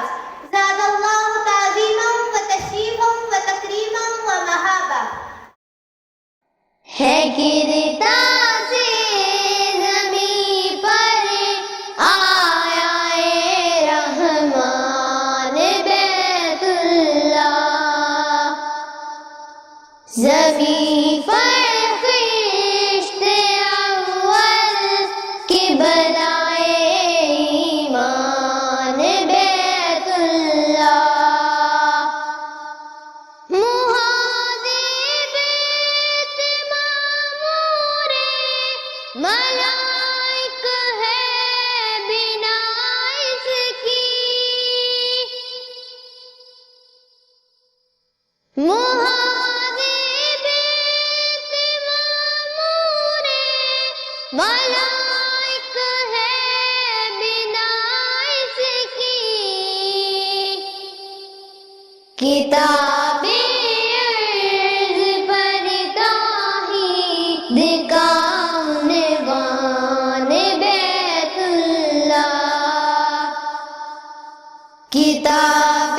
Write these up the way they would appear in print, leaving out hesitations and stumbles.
الفاظ زاد اللہ تعظیما و تشریفا و تکریما و محابا. ہے گرتا سے زمین پر آیا اے رحمان بیت اللہ، زمین پر خشت اول کی بنائے ایمان بیت اللہ، محاذ بیت معمور ملائک ہے بنا اس کی، محاذ بیت معمور ملائک ہے بنا اس کی، کتاب عرض پر توحید کا عنوان بیت اللہ، کتاب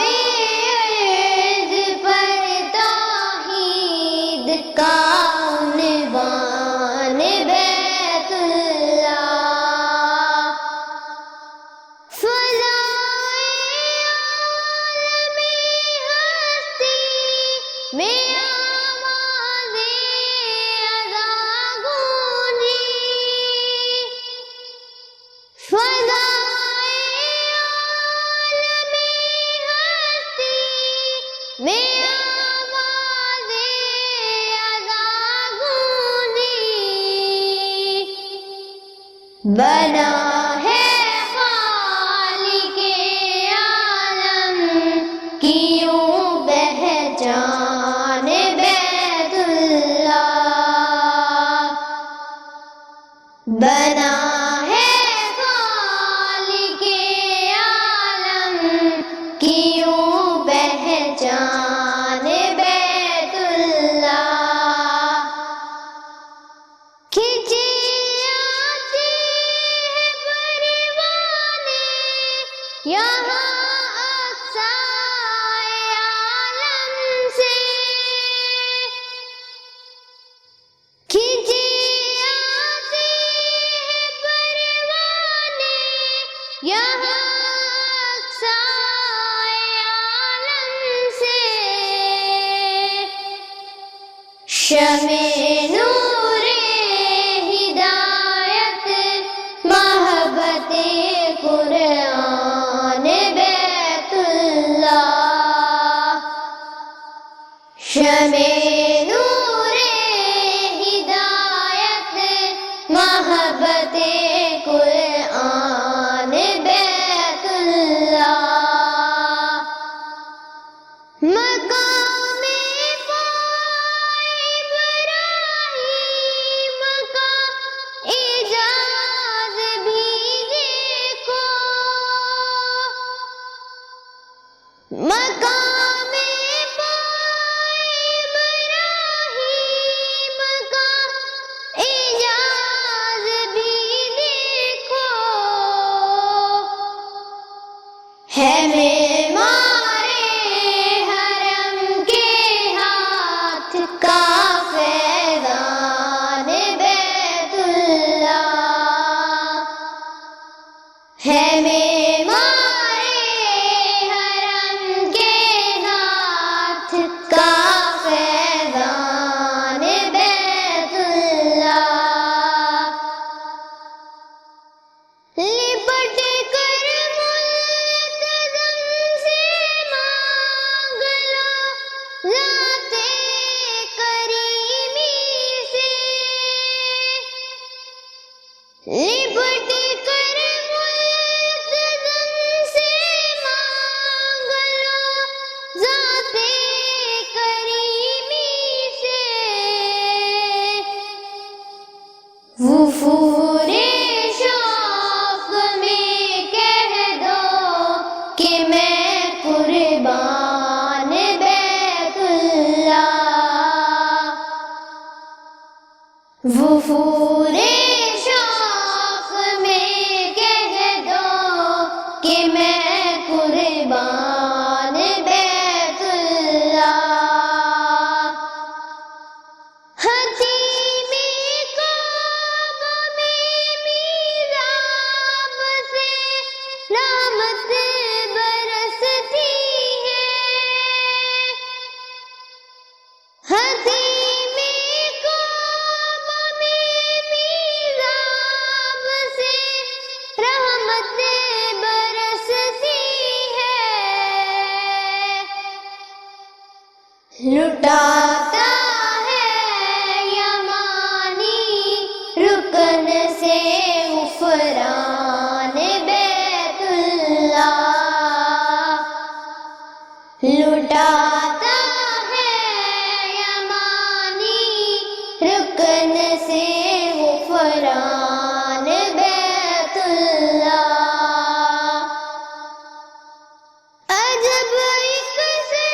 عرض پر توحید کا عنوان بیت اللہ، فضائے عالمی ہستی میں آواز اذا گونجی، فضائے عالمی ہستی میں آواز اذا گونجی، بنا ہے خالق عالم کی یوں پہچان بیت اللہ، بنا ہے خالق عالم کی یوں پہچان بیت اللہ، کھینچی آتی ہے پروانے یہاں اقصائے عالم سے، کھینچی آتی ہے پروانے یہاں اقصائے عالم سے، شمع نور ہدایت محبت قرآن بیت اللہ، شمع نور ہدایت محبت قرآن بیت اللہ، مقام ابراہیم کا اعجاز بھی دیکھو، مقام ابراہیم کا اعجاز بھی دیکھو، ہے معمار حرم کے ہاتھ کا فیضان بیت اللہ، ہے معمار حرم کے ہاتھ کا فیضان بیت اللہ، لپٹ کر ملتزم سے مانگ لو ذات کریمی سے، لپٹ کر ملتزم سے مانگ لو ذات کریمی سے، وفور شوق میں کہہ دو کہ میں قربان بیت اللہ، وفور شوق میں کہہ دو کہ میں قربان لٹاتا ہے یمانی رکن سے غفران بیت اللہ، لٹاتا ہے یمانی رکن سے غفران بیت اللہ۔ عجب ایک سے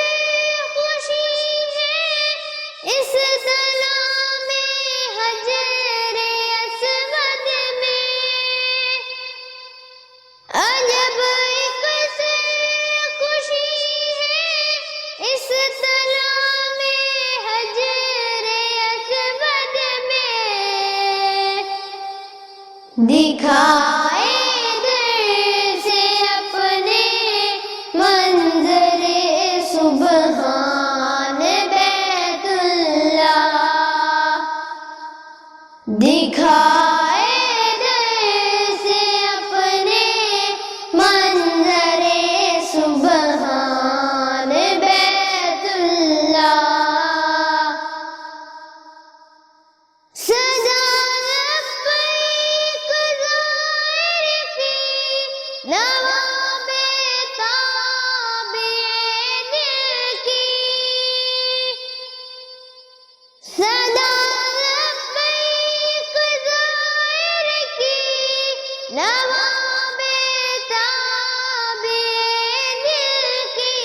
خوشی ہے اس سلام حجر اسود میں، عجب ایک سے خوشی ہے اس سلام حجر اسود میں، دکھائے در سے اپنے منظر سبحان بیت اللہ، دکھائے در سے اپنے منظر سبحان بیت اللہ۔ سجا لبیک ظاہر کی نواب تابع دل کی، سجا لبیک ظاہر کی نواب تابع دل کی،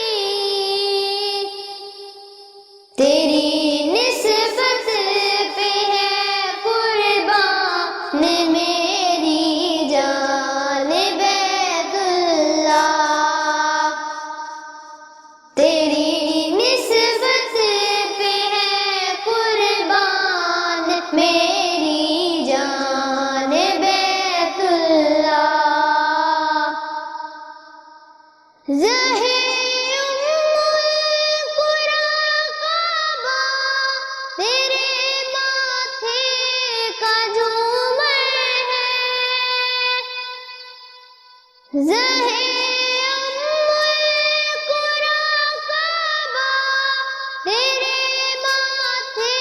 تیری نسبت پہ ہے قربان میری جان بیت اللہ، تیری نسبت پہ ہے قربان میری جان بیت اللہ۔ زہر تیرے ماتھے کا جھومر ہے، زہر کعبہ تیرے ماتھے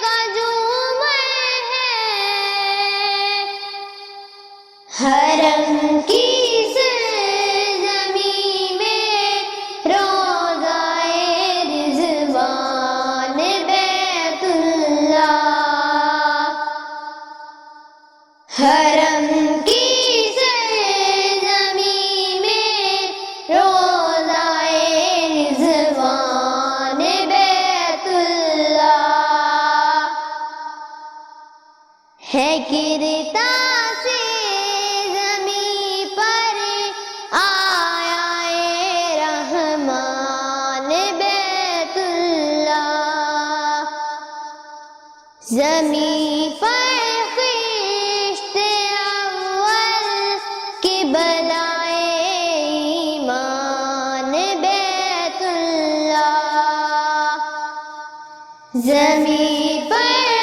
کا جھومر ہے، حرم کی سرزمین میں روضہ رضوان بیت اللہ، حرم کی سرزمین میں روضہ رضوان بیت اللہ، ہے گرتا سے زمین پر آیا رحمان بیت اللہ، زمین پر خشت اول کی بلائے ایمان بیت اللہ، زمین پر